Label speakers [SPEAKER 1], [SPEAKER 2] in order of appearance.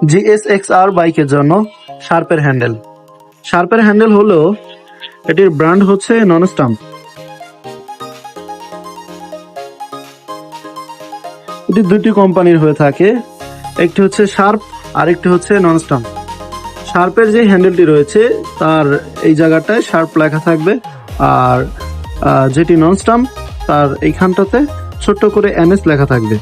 [SPEAKER 1] GSX-R বাইকের জন্য শার্পের handle. শার্পের handle হলো, এটির ব্র্যান্ড হচ্ছে ননস্টাম্প। এটি দুটি কোম্পানির হয়ে থাকে, একটি হচ্ছে শার্প আর একটি হচ্ছে ননস্টাম্প। শার্পের যে হ্যান্ডেলটি রয়েছে তার এই জায়গাটায় শার্প লেখা থাকবে, আর যেটি ননস্টাম্প তার এইখানটাতে ছোট্ট করে NS লেখা থাকবে।